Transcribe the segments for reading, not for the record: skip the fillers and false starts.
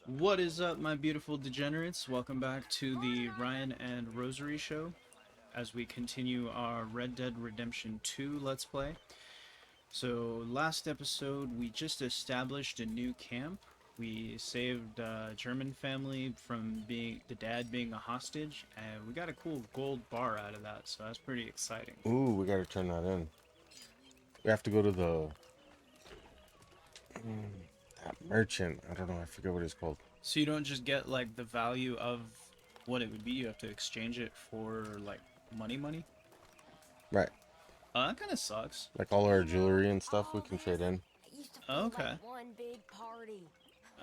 What is up, my beautiful degenerates? Welcome back to the Ryan and Rosary show as we continue our Red Dead Redemption 2 Let's Play. So, last episode, we just established a new camp. We saved a German family from the dad being a hostage, and we got a cool gold bar out of that, so that's pretty exciting. Ooh, we gotta turn that in. We have to go to that merchant. I don't know. I forget what it's called. So you don't just get, like, the value of what it would be, you have to exchange it for, like, money? Right. That kind of sucks. Like all our jewelry and stuff we can trade in. Okay.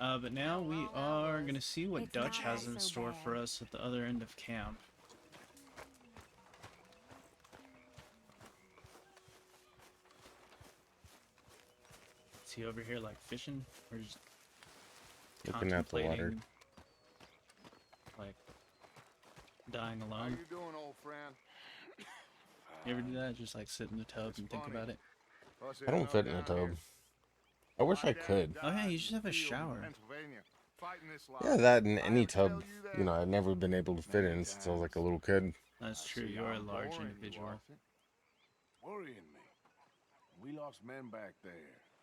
But now we are going to see what Dutch has in store for us at the other end of camp. Is he over here like fishing? Or just Looking at the water. contemplating, like, dying How alone? you doing, old friend? You ever do that? Just like sit in the tub and think about it? I don't fit in a tub. I wish I could. Oh yeah, you just have a shower. Yeah, that in any tub. You know, I've never been able to fit in since I was like a little kid. That's true, you are a large individual. Worrying me. We lost men back there.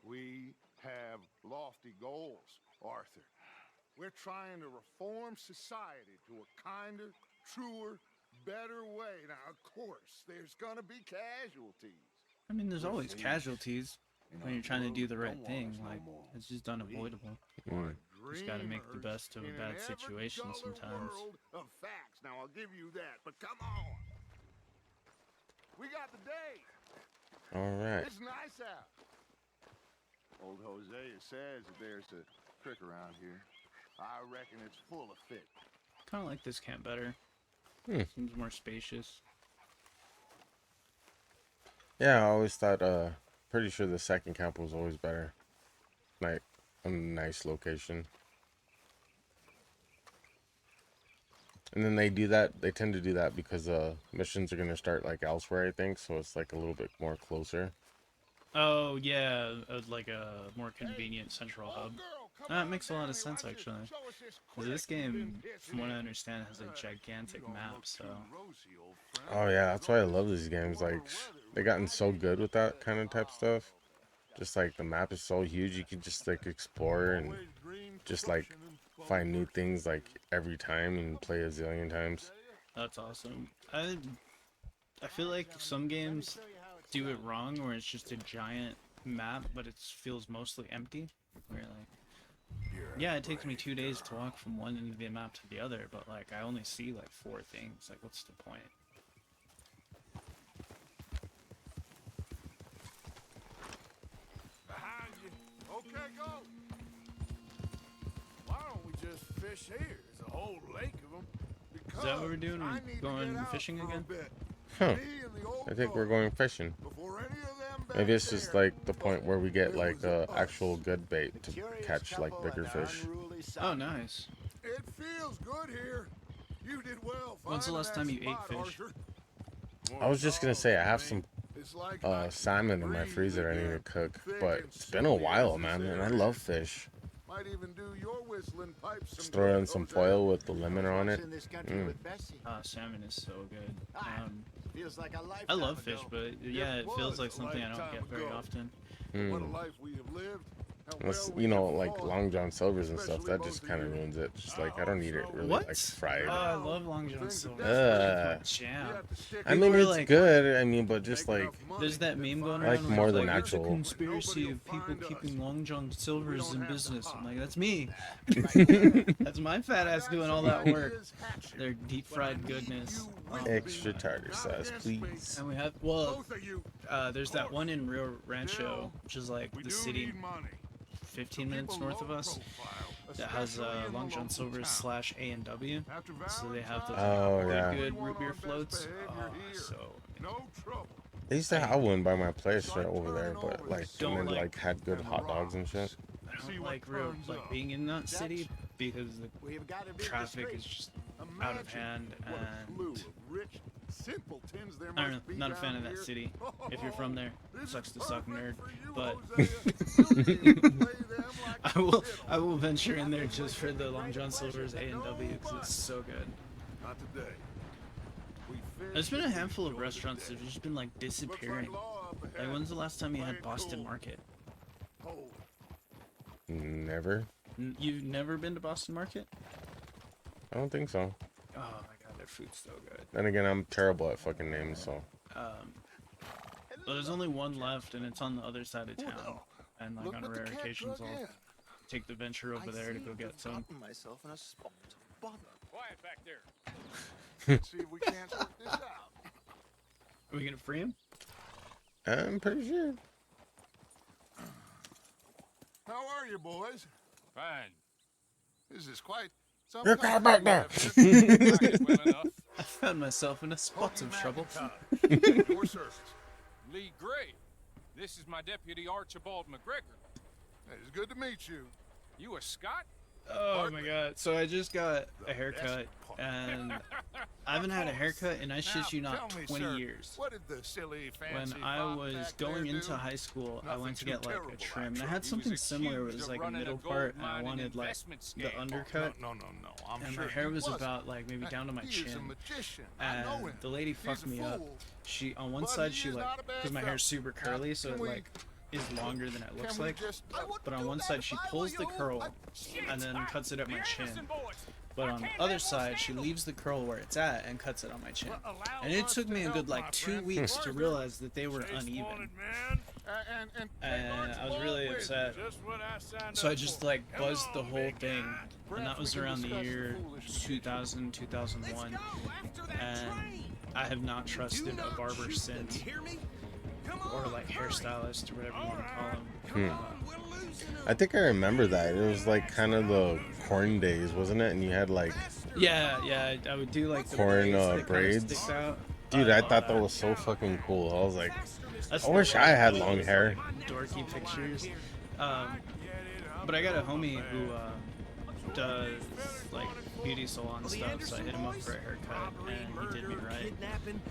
We have lofty goals, Arthur. We're trying to reform society to a kinder, truer, better way. Now, of course, there's gonna be casualties. I mean, there's always casualties when you're trying to do the right thing. Like, it's just unavoidable. Just gotta make the best of a bad situation sometimes. Of facts. Now, I'll give you that, but come on. We got the day. Alright. It's nice out. Old Hosea says that there's a creek around here. I reckon it's full of fish. Kind of like this camp better. Seems more spacious. Yeah, I always thought, pretty sure the second camp was always better. Like, a nice location. And then they tend to do that because missions are going to start like elsewhere, I think, so it's like a little bit more closer. Oh yeah, like a more convenient central hub. That makes a lot of sense actually. 'Cause this game, from what I understand, has a gigantic map, so... Oh yeah, that's why I love these games. Like, they gotten so good with that kind of type stuff. Just like the map is so huge, you can just like explore and just like find new things like every time and play a zillion times. That's awesome. I feel like some games do it wrong, where it's just a giant map, but it feels mostly empty. Where like, yeah, it takes me 2 days to walk from one end of the map to the other, but like I only see like 4 things. Like, what's the point? Behind you. Okay, go. Why don't we just fish here? There's a whole lake of them. Is that what we're doing? We're going fishing again? Huh. I think we're going fishing. Maybe it's just like the point where we get like actual good bait to catch like bigger fish. Oh, nice. It feels good here. You did well. When's the last time you ate fish? I was just gonna say I have some salmon in my freezer I need to cook, but it's been a while, man, and I love fish. Might even do your whistling pipes. Just throw in some foil with the lemon on it. Salmon is so good. I love fish, but yeah, it feels like something I don't get very often. What a life we have lived. Unless, you know, like Long John Silver's and stuff, that just kind of ruins it. Just like, I don't eat it really like fried. Oh, I love Long John Silver. Jam. I mean, People are it's like, good. I mean, but just like, there's that meme going like around. more where than it's like, it's a actual. conspiracy of people keeping Long John Silvers in business. I'm like, that's me. That's my fat ass doing all that work. Their deep fried goodness. Extra tartar sauce, please. And we have, well, there's that one in Rio Rancho, which is like the city 15 minutes north of us, that has Long John Silver's / A&W. So they have those really good root beer floats. So They used to have one by my place right over there, but like, and then like had good hot dogs and shit. I don't like being in that city because the traffic is just out of hand, and Simpletons there I don't know, must be not a fan of down that here. city. If you're from there, This sucks is to suck, nerd. perfect for you, But Hosea. You can play them like a fiddle. I will venture in there just for the Long John Silver's A&W because it's so good. Not today. We There's been a fished, handful of enjoyed the restaurants that day. have just been like Looks like disappearing. law up Like ahead. when's the last time you had Playing Boston cool. Market? Hold. Never. You've never been to Boston Market? I don't think so. Oh my god, their food's so good. Then again, I'm terrible at fucking names, so. Well, there's only one left, and it's on the other side of town. Well, And like look on what the rare cat occasions, drug I'll in. take the venture over there to go get some. myself in a spot of bother. Quiet back there. Let's see if we can't sort this out. Are we gonna free him? I'm pretty sure. How are you, boys? Fine. This is quite some You're kind back of there. Practice well enough. I found myself in a spot of trouble. Your service. Lee Gray. This is my deputy Archibald McGregor. It's good to meet you. You a Scot? Oh my god. So I just got a haircut, and I haven't had a haircut in, I shit you not, tell me, 20 sir, years. What did the silly fancy When I fop was back going there into do? high school, I Nothing went to too get like terrible, a trim. And I actually. had He something was similar. It was accused of like a running middle gold part, and I mining wanted like investment the scam. undercut. No. I'm And sure my hair he was wasn't. about like maybe down to my He is chin. a magician. I know And him. the lady He's fucked a me up. fool. She on one But side he she is like, not a bad because my fella. hair's super curly, so Can it we- like is longer than it looks Can we like. just But on one side she pulls the curl and then cuts it at my chin. But on the other side she leaves the curl where it's at and cuts it on my chin. And it took me a good like 2 weeks to realize that they were uneven. And I was really upset. So I just like buzzed the whole thing, and that was around the year 2000, 2001, and I have not trusted a barber since, or like hairstylist or whatever you want to call them. I think I remember that. It was like kind of the corn days, wasn't it? And you had like, Yeah, I would do like the Corn, braids that kinda braids. sticks out. dude, I love thought that was so fucking cool. I was like, That's I wish I had long hair. dorky pictures. But I got a homie who does like beauty salon stuff, so I hit him up for a haircut, and he did me right.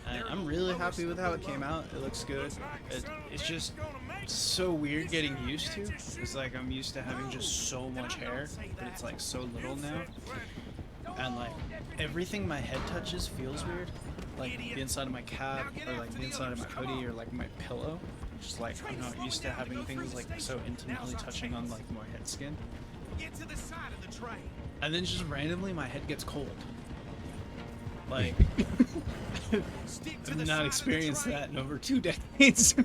And I'm really happy with how it came out. It looks good. It's just so weird getting used to. It's like I'm used to having just so much hair, but it's like so little now. And like everything my head touches feels weird. Like the inside of my cap, or like the inside of my hoodie, or like my pillow. Just like I'm not used to having things like so intimately touching on like my head skin. Get to the side of the train. And then just randomly my head gets cold. Like Stick to I've the not side experienced of the that in over 2 decades.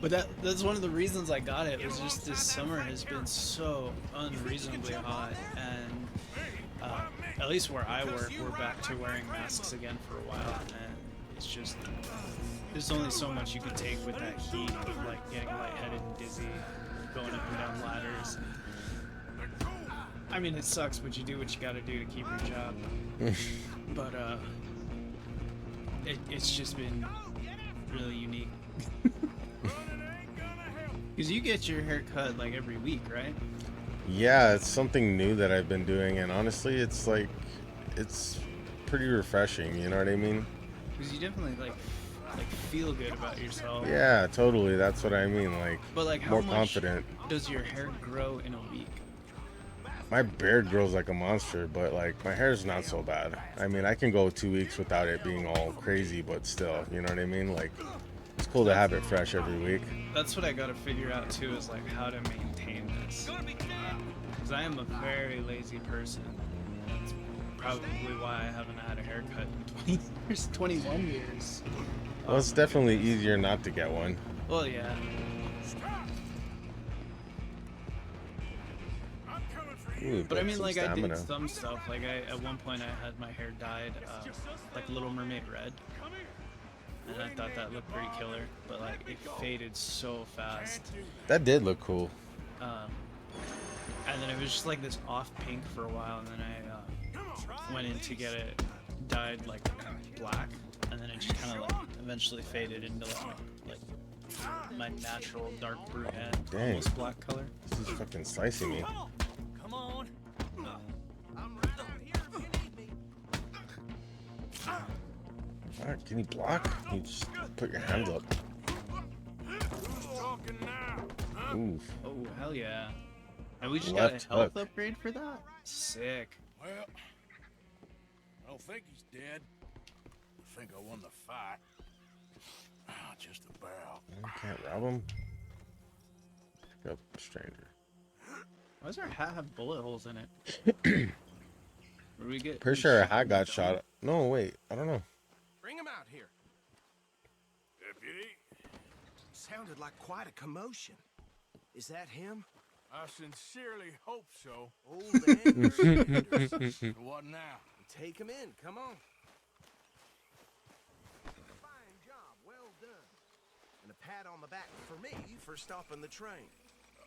But that's one of the reasons I got it. Was just this summer has been so unreasonably hot, and at least where I work, we're back to wearing masks again for a while, and it's just there's only so much you can take with that heat of like getting lightheaded and dizzy, going up and down ladders. I mean, it sucks, but you do what you gotta do to keep your job. But it's just been really unique. Because you get your hair cut like every week, right? Yeah, it's something new that I've been doing, and honestly, it's like, it's pretty refreshing. You know what I mean? Because you definitely like feel good about yourself. Yeah, totally. That's what I mean. Like, But like, how more much confident. does your hair grow in a week? My beard grows like a monster, but like my hair's not so bad. I mean, I can go 2 weeks without it being all crazy, but still, you know what I mean? Like, it's cool to have it fresh every week. That's what I gotta figure out too, is like how to maintain this. Because I am a very lazy person. That's probably why I haven't had a haircut in 20 years, 21 years. Well, it's definitely easier not to get one. Well, yeah. Ooh, But I mean, some like, I stamina. did some stuff. Like, at one point, I had my hair dyed, like Little Mermaid red. And I thought that looked pretty killer. But, like, it faded so fast. That did look cool. And then it was just, like, this off pink for a while. And then I went in to get it dyed, like, black. And then it just kind of, like, eventually faded into, like my natural dark brunette, Dang. almost black color. This is fucking slicing me. Come on. I'm right here if you need me. Alright, can you block? You just put your hands up. Who's talking now? Oof. Oh, hell yeah. And we just Left got a health hook. upgrade for that? Sick. Well, I don't think he's dead. I think I won the fight. Ah, just about. You can't rob him. Pick up stranger. Why does our hat have bullet holes in it? Where we get? Pretty we sure shot I in got the shot. dome? No, wait. I don't know. Bring him out here. Deputy, Sounded like quite a commotion. Is that him? I sincerely hope so. Old Anders. What now? Take him in. Come on. Fine job. Well done. And a pat on the back for me for stopping the train.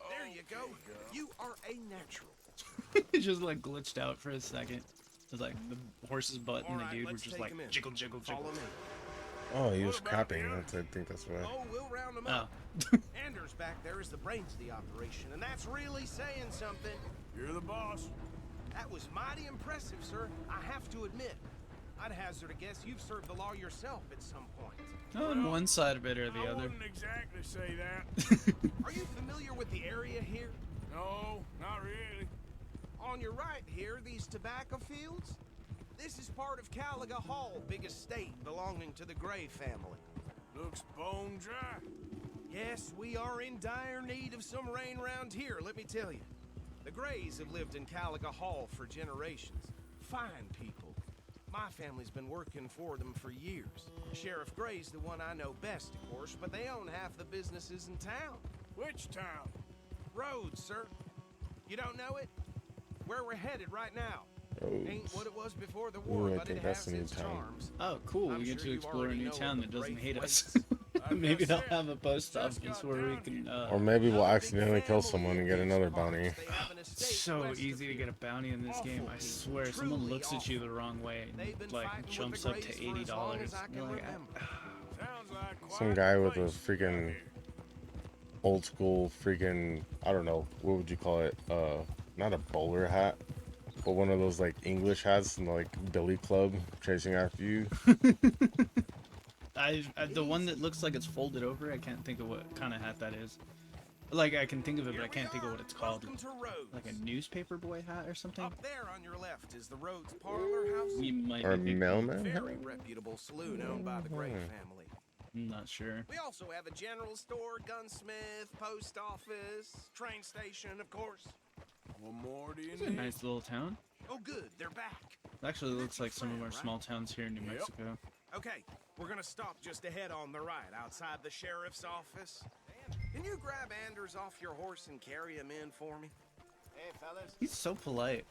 There you go. You are a natural. It just like glitched out for a second. It was like the horse's butt and the Alright, dude were let's just take like him in. jiggle, jiggle, jiggle. Follow me. Oh, he was crapping. I think that's why. Oh, we'll round him Oh. up. Anders back there is the brains of the operation, and that's really saying something. You're the boss. That was mighty impressive, sir. I have to admit. I'd hazard a guess you've served the law yourself at some point. On one side of it or the I other. wouldn't exactly say that. Are you familiar with the area here? No, not really. On your right here, these tobacco fields? This is part of Caliga Hall, big estate belonging to the Gray family. Looks bone dry. Yes, we are in dire need of some rain round here, let me tell you. The Grays have lived in Caliga Hall for generations. Fine people. My family's been working for them for years. Sheriff Gray's the one I know best, of course, but they own half the businesses in town. Which town? Rhodes, sir. You don't know it? Where we're headed right now. Ain't what it was before the war, Ooh, I but it think that's has the new its town. charms. Oh, cool. I'm We get sure to you explore a already new know town of that the doesn't Brave hate us. Waste. Maybe they'll said, have a post just office got where we down can. Or maybe we'll Another big accidentally kill family someone and in get these another parts. bounty. They have an estate So west of easy to here. get a bounty in this Awful game. I people, swear, someone truly looks at you the awful. wrong way They've and been like fighting with jumps the up to Grays for as long $80. as I can You're like, remember. Sounds like quite Some a guy with a place freaking down here. old school freaking, I don't know, what would you call it? Not a bowler hat, but one of those like English hats and like Billy Club chasing after you. the one that looks like it's folded over. I can't think of what kind of hat that is. Like I can think of it, but I Here we can't think of are. what it's called. Welcome to Rhodes. Like a newspaper boy hat or something. Up there on your left is the Rhodes Parlor House. You might Or a be thinking- mailman hat? Very reputable saloon owned by the Gray family. I'm not sure. We also have a general store, gunsmith, post office, train station, of course. What more do you It's a need? nice little town. Oh, good, they're back. It actually looks like some of our small towns here in New Yep. Mexico. Okay, we're gonna stop just ahead on the right, outside the sheriff's office. Can you grab Anders off your horse and carry him in for me? Hey, fellas. He's so polite.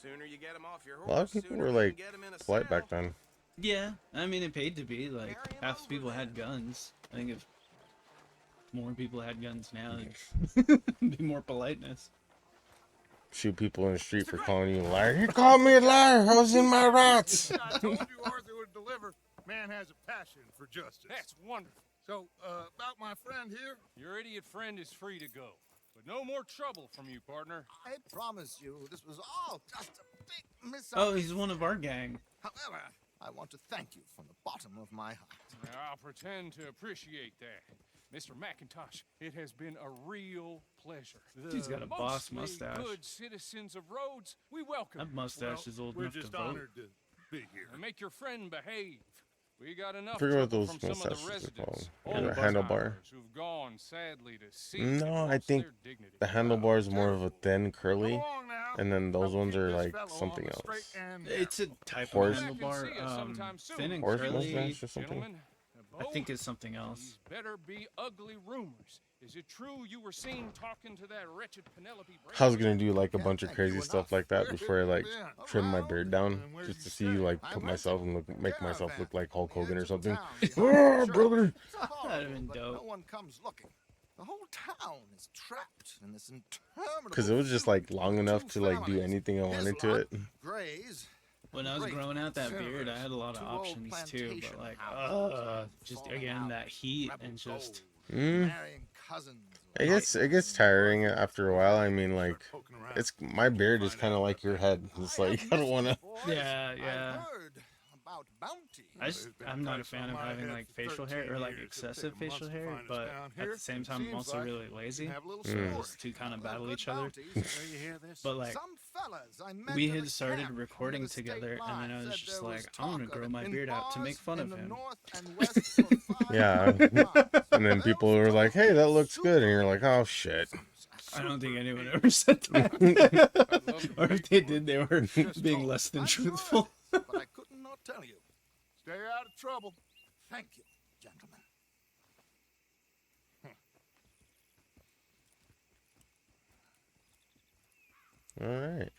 Sooner you get him off your horse, A lot of people sooner were you can like get him in a polite back saddle. then. Yeah, I mean it paid to be. Like Carry him half the over people then. had guns. I think if more people had guns now, there'd be more politeness. Shoot people in the street for calling you a liar. You called me a liar. I was in my rights. I told you Arthur would deliver. Man has a passion for justice. That's wonderful. So, about my friend here, Your idiot friend is free to go. But no more trouble from you, partner. I promise you, this was all just a big Oh, misunderstanding. he's one of our gang. However, I want to thank you from the bottom of my heart. I'll pretend to appreciate that. Mr. McIntosh, it has been a real pleasure. He's got a boss Mostly mustache. good citizens of Rhodes, we welcome That you. mustache is old we're enough to just vote. honored to be here. And make your friend behave. We got enough Forget what trouble those from some of the mustaches are residents. called. Old The handlebar. timers who've gone sadly to sea. No, and I lost think their dignity. the handlebar is more of a thin, curly, Come along now. and then those I will ones keep are this like fellow on something the else. straight and It's a type Horse- of Back and see handlebar. us sometime soon. Thin and Horse curly. mustache or something. Gentlemen, I think it's something else. these better be ugly rumors. Is it true you were seen talking to that wretched Penelope Brady? I was gonna do like a Can't bunch of thank crazy you stuff enough. like that before I like Yeah. trim my Well, beard down, and where just did to you see stay? like I put went myself to and make myself caravan look like Hulk Hogan or into something. town behind Ah, the church. brother. It's horrible, That'd have been but dope. No one comes looking. The whole town is trapped in this interminable. Because it was just like long enough to like do anything I wanted to it. Grays. When I was Great growing out that beard, I had a lot of Two old options too, but plantation like, houses just falling again out, that heat rebel and just gold, Mm. marrying cousins. It gets tiring after a while. I mean, like Poking around. it's my beard is kind of like your head. It's like I don't want to. yeah, I've yeah. heard without bounty. I'm not a fan of having like facial hair or like excessive facial hair, but at the same time I'm also really lazy. So those two kind of battle each other. But like Some fellas I met we in had a started camp recording near the state together, and then I line was said just there like, was I want to talk grow of my it in beard out to make bars fun in of the him. north and west for 500 Yeah. miles. And then people were like, "Hey, that looks good," and you're like, "Oh shit." I don't think anyone ever said that. Or if they did, they were being less than I'm sure truthful. it is, but I couldn't not tell you. Stay out of trouble. Thank you, gentlemen. All right.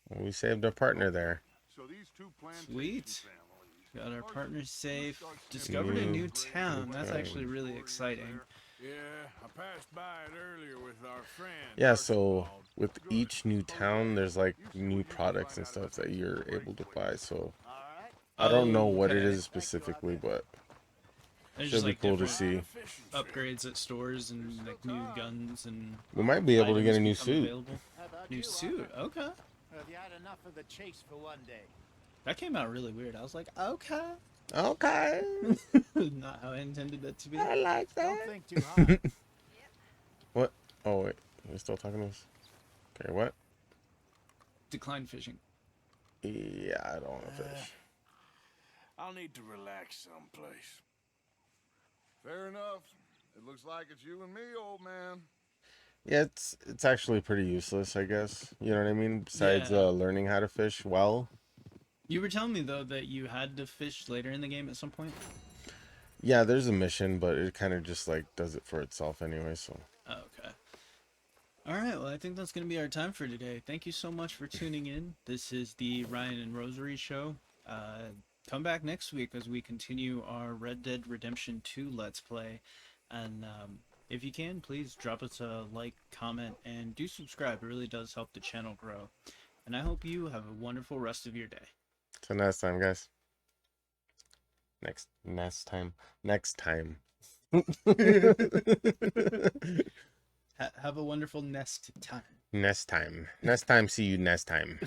Well, we saved our partner there. So these two plantation Sweet. families Got our partner safe. Discovered a new town. That's actually really exciting. Yeah, I passed by it earlier with our friend. Yeah, so with each new town, there's like new products and stuff that you're able to buy. So I don't know what it Okay. is specifically, but There's should just be like cool to different see. upgrades at stores and like new guns and We might be able to get a items new become suit. available. New suit. Okay. Have you had enough of the chase for one day? That came out really weird. I was like, okay. Okay. Not how I intended that to be. I like Don't that. think too hard. What? Oh, wait. You're still talking to us? Okay, what? Decline fishing. Yeah, I don't want to fish. I'll need to relax someplace. Fair enough. It looks like it's you and me, old man. Yeah, it's actually pretty useless, I guess. You know what I mean? Besides Yeah. learning how to fish well. You were telling me though that you had to fish later in the game at some point. Yeah, there's a mission, but it kind of just like does it for itself anyway, so. Okay. All right. Well, I think that's going to be our time for today. Thank you so much for tuning in. This is the Ryan and Rosary show. Come back next week as we continue our Red Dead Redemption 2 Let's Play. And if you can, please drop us a like, comment, and do subscribe. It really does help the channel grow. And I hope you have a wonderful rest of your day. Till next time, guys. Next time. Have a wonderful nest time. Next time. See you next time.